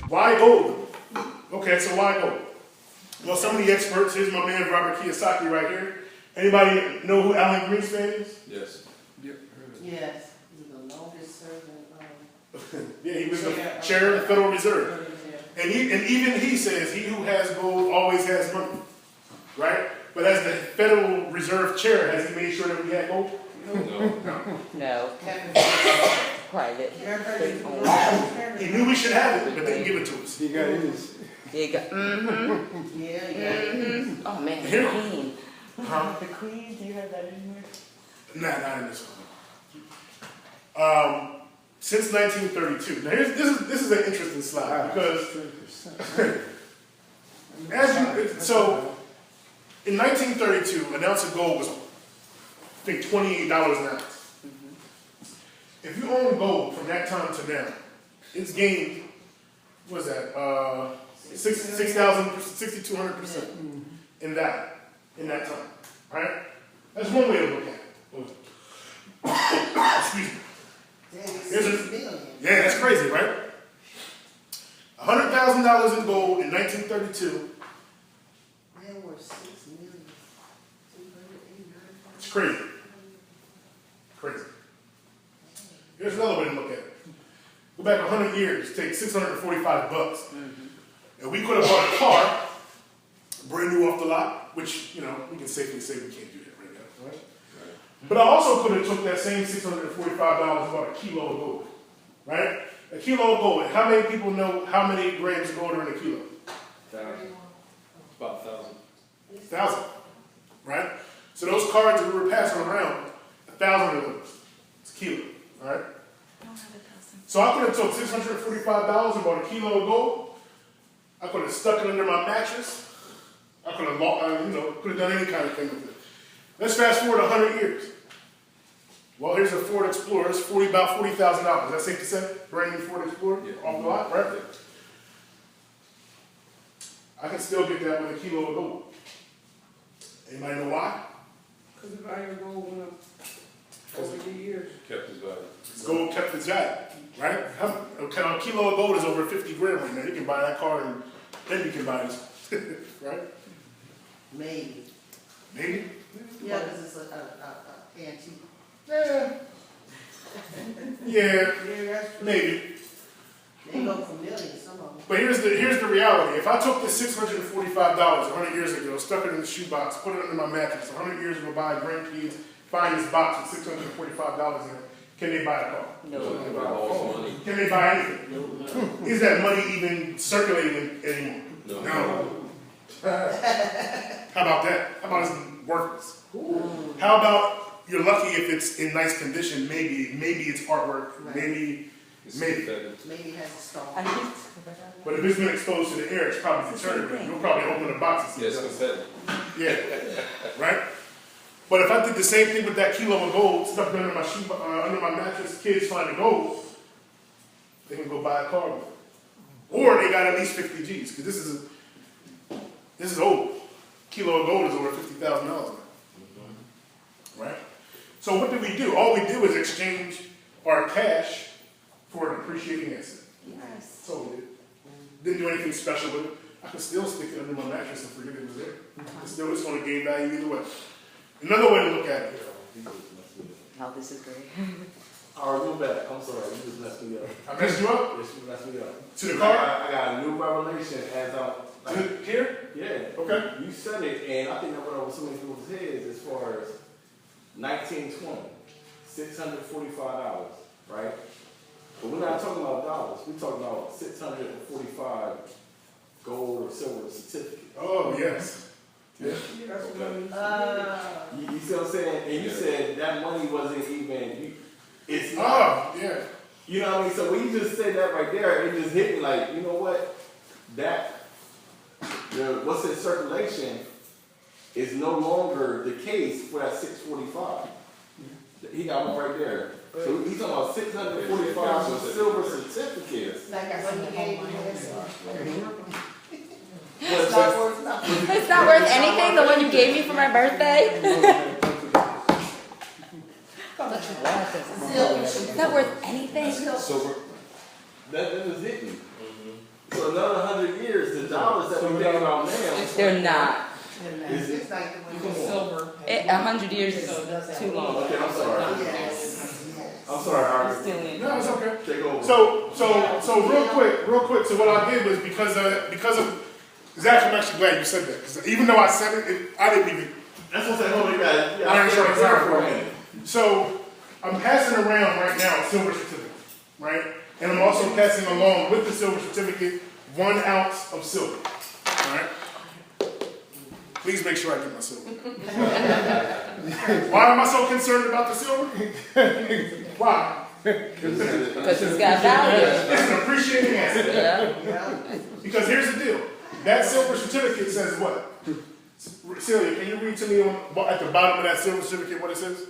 Why gold? Okay, so why gold? Well, some of the experts, here's my man Robert Kiyosaki right here. Anybody know who Alan Greenspan is? Yes. Yep. Yes, he's the longest serving. Yeah, he was the chair of the Federal Reserve. And even he says, he who has gold always has money. Right? But as the Federal Reserve chair, has he made sure that we had gold? No. Private. He knew we should have it, but didn't give it to us. He got his. You got, Oh man, the Here. Queen. Huh? The Queen, do you have that anywhere? Nah, not in this one. Since 1932. Now this is an interesting slide because in 1932, an ounce of gold was, I think, $28 an ounce. If you own gold from that time to now, it's gained, what is that, 6,200% in that time, right? That's one way to look at it. Excuse me. Yeah, that's crazy, right? $100,000 in gold in 1932. It's crazy. Crazy. Here's another way to look at it. Go back 100 years, take $645. And we could have bought a car, brand new off the lot, which, we can safely say we can't do that right now, right? But I also could have took that same $645 and bought a kilo of gold, right? A kilo of gold. How many people know how many grams of gold are in a kilo? 1,000. About 1,000. 1,000, right? So those cards that we were passing around, 1,000 of those. It's a kilo, all right? So I could have took $645 and bought a kilo of gold. I could have stuck it under my mattress. I could have, could have done any kind of thing with it. Let's fast forward 100 years. Well, here's a Ford Explorer. It's about $40,000. Is that safe to say? Brand new Ford Explorer off the lot, right? I can still get that with a kilo of gold. Anybody know why? Because the value of gold went up over the years. Kept his value. Gold kept its value, right? A kilo of gold is over 50 grand right now. You can buy that car and then you can buy this, right? Maybe. Maybe? Yeah, because it's an antique. Yeah, maybe. They go for millions, some of them. But here's the reality. If I took this $645 100 years ago, stuck it in the shoebox, put it under my mattress, 100 years ago, buy grandkids, find this box with $645 in it, can they buy a car? No. Can they buy anything? No. Is that money even circulating anymore? No. How about that? How about it's worthless? Ooh. How about you're lucky if it's in nice condition? Maybe it's artwork. Right. Maybe it has a stone. But if it's been exposed to the air, it's probably deteriorating. You'll probably open the box and see. Yes, confetti. Yeah, right. But if I did the same thing with that kilo of gold, stuck it under my mattress, kids find the gold, they can go buy a car with it. Or they got at least 50 G's, because this is old. Kilo of gold is over $50,000 now. Right? So what did we do? All we do is exchange our cash for an appreciating asset. Yes. So we did. Didn't do anything special with it. I could still stick it under my mattress and forget it was there. It's going to gain value either way. Another way to look at it. Oh, this is great. All right, move back. I'm sorry, you just messed me up. I messed you up? Yes, you messed me up. To the car? I got a new revelation as I'm... Here? Yeah. Okay. You said it, and I think that went over so many people's heads as far as 1920, $645, right? But we're not talking about dollars. We're talking about 645 gold or silver certificates. Oh, yes. Yeah. You see what I'm saying? And you said that money wasn't even... It's not. Oh, yeah. You know what I mean? So when you just said that right there, it just hit me like, you know what? What's in circulation is no longer the case for that 645. He got one right there. So he's talking about 645 for silver certificates. Like I said, he gave me It's not worth anything, the one you gave me for my birthday? It's not worth anything. So that just hit me. So another 100 years, the dollars that we're thinking about now, They're not. It's like the one. Silver. 100 years is too long. okay, I'm sorry. Yes. I'm sorry, Art. Still in. No, it's okay. Take over. So real quick. So what I did was because of Zach, I'm actually glad you said that. 'Cause even though I said it, I didn't even. That's what I'm saying. Hold on, you got I ain't sure it's for for a minute. So I'm passing around right now a silver certificate, right? And I'm also passing along with the silver certificate 1 ounce of silver, all right? Please make sure I get my silver. Why am I so concerned about the silver? Why? Because it's got value. It's an appreciating asset. Yeah. Because here's the deal. That silver certificate says what? Celia, can you read to me at the bottom of that silver certificate what it says?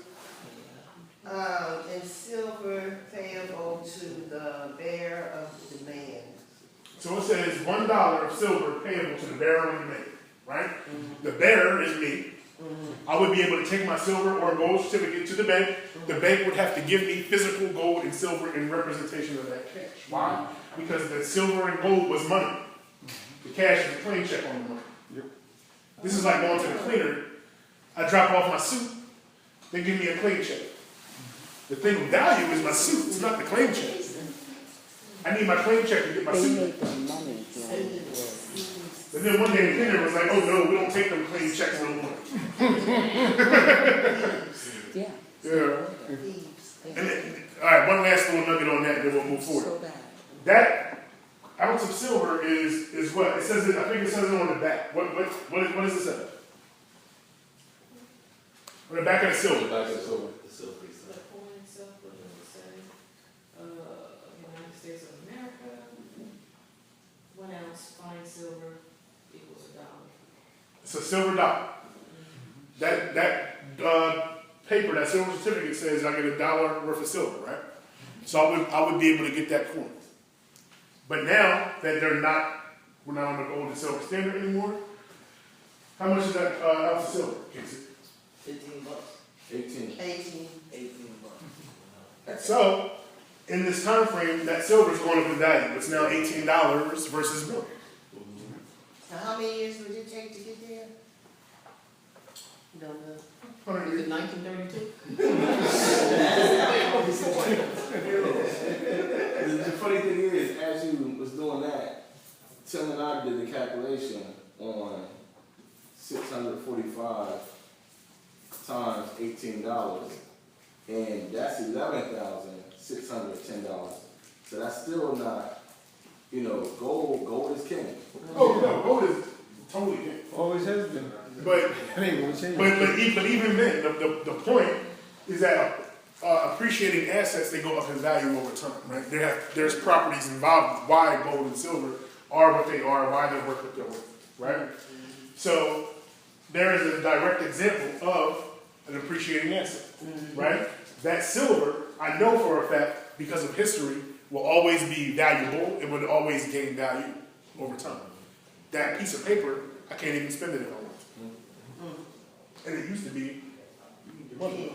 In silver payable to the bearer of demand. So it says $1 of silver payable to the bearer of demand, right? The bearer is me. I would be able to take my silver or gold certificate to the bank. The bank would have to give me physical gold and silver in representation of that cash. Why? Because the silver and gold was money. The cash is a claim check on the money. This is like going to the cleaner. I drop off my suit. They give me a claim check. The thing of value is my suit. It's not the claim check. I need my claim check to get my They suit. make the money. And then one day the cleaner was like, oh no, we don't take them claim checks no more. Yeah. Yeah. Thieves. And then, all right, one last little nugget on that, and then we'll move So forward. bad. That ounce of silver is what? It says it, I think it says it on the back. What does it say? On the back of the silver. Back to silver. The coin itself, what does it say? United States of America, 1 ounce fine silver equals $1. It's a silver dollar. That paper, that silver certificate says I get $1 worth of silver, right? So I would be able to get that coin. But now that we're not on the gold and silver standard anymore, how much is that ounce of silver? Casey? $15. 18. 18. So, in this time frame, that silver is going up in value. It's now $18 versus $1. Now, how many years would it take to get there? You don't know. 100 years. 1932? The funny thing is, as you was doing that, Tim and I did the calculation on 645 times $18, and that's $11,610. So that's still not, gold is king. Oh no, gold is totally king. Always has been. But It ain't gonna change. but even then, the point is that appreciating assets, they go up in value over time, right? There's properties involved why gold and silver are what they are, why they're worth what they're worth, right? So there is a direct example of an appreciating asset, right? That silver, I know for a fact, because of history, will always be valuable. It would always gain value over time. That piece of paper, I can't even spend it if I want to. And it used to be money,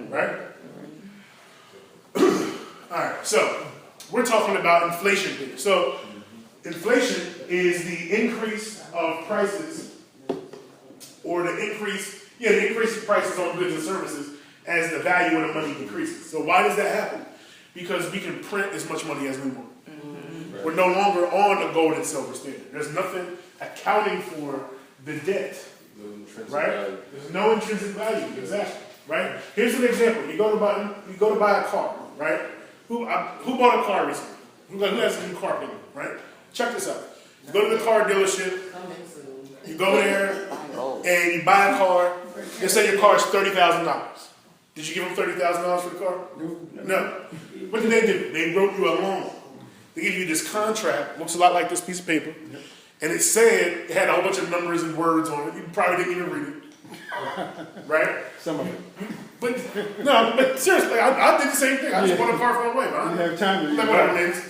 right? All right, so we're talking about inflation here. So inflation is the increase of prices, or the increase of prices on goods and services as the value of the money decreases. So why does that happen? Because we can print as much money as we want. Right. We're no longer on a gold and silver standard. There's nothing accounting for the debt, No intrinsic right? value. There's no intrinsic value, exactly, right? Here's an example. You go to buy a car, right? Who bought a car recently? Who has a new car payment, right? Check this out. You go to the car dealership. You go there and you buy a car. They say your car is $30,000. Did you give them $30,000 for the car? No. What did they do? They wrote you a loan. They give you this contract, looks a lot like this piece of paper, and it said, it had a whole bunch of numbers and words on it. You probably didn't even read it. Right? Some of it. But seriously, I did the same thing. I just bought a car for a way, You man. have time to read Like it whatever, all. man. It's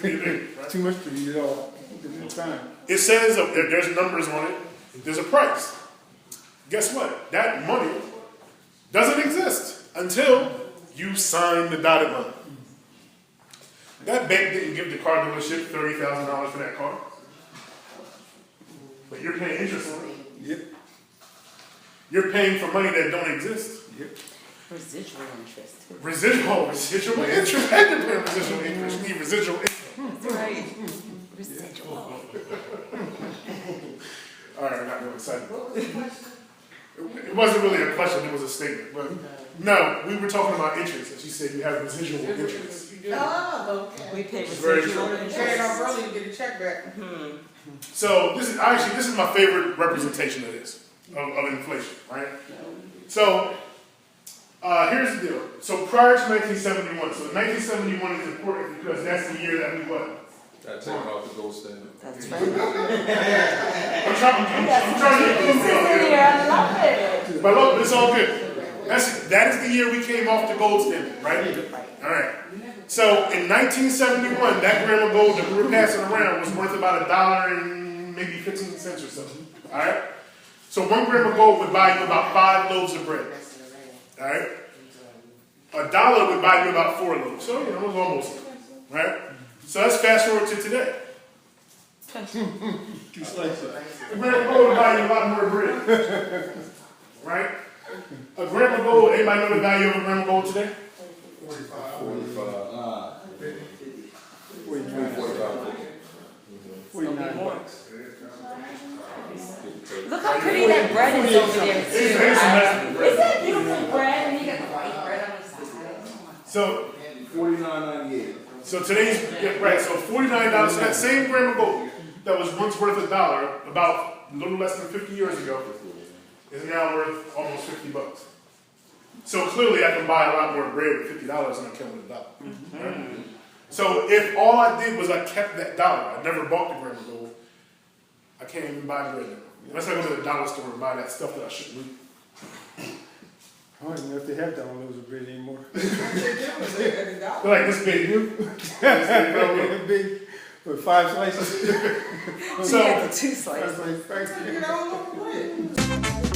right? Too much to read it all. It's time. It says there's numbers on it. There's a price. Guess what? That money doesn't exist until you sign the dotted line. That bank didn't give the car dealership $30,000 for that car. But you're paying interest on it. Yep, You're paying for money that don't exist. yep. Residual interest. Residual interest. And you're paying residual interest. You need residual income. That's right. Residual. All right, I got real excited. What was the question? It wasn't really a question, it was a statement. But no, we were talking about interest, and she said you have residual interest. Oh, okay. We pay It's very residual true. interest. Carried on early to get a check back. So this is my favorite representation of this, of inflation, right? So here's the deal. So prior to 1971, so 1971 is important because that's the year that we what? That take off the gold standard. That's right. I'm trying to get This is the year. I love it. But look, it's all good. That is the year we came off the gold standard, right? All right. So in 1971, that gram of gold that we were passing around was worth about $1 and maybe 15 cents or so. All right. So 1 gram of gold would buy you about 5 loaves of bread. All right. $1 would buy you about 4 loaves. So it was almost right. So let's fast forward to today. Two slices. A gram of gold would buy you a lot more bread. Right? A gram of gold, anybody know the value of a gram of gold today? 45. 49 bucks. Look how pretty that bread is over there, too. Is that beautiful bread? And you got the white bread on the side. So $49.98. So today's, yeah, right, so $49, so that same gram of gold that was once worth $1, about a little less than 50 years ago, is now worth almost $50. So clearly I can buy a lot more bread with $50 than I can with $1. Right? So if all I did was I kept that dollar, I never bought the gram of gold, I can't even buy bread now. Unless I go to the dollar store and buy that stuff that I shouldn't eat. I don't even know if they have $1 of bread anymore. They're like this big. Big, with 5 slices. So, yeah, the 2 slices. I was like, thank you. You know,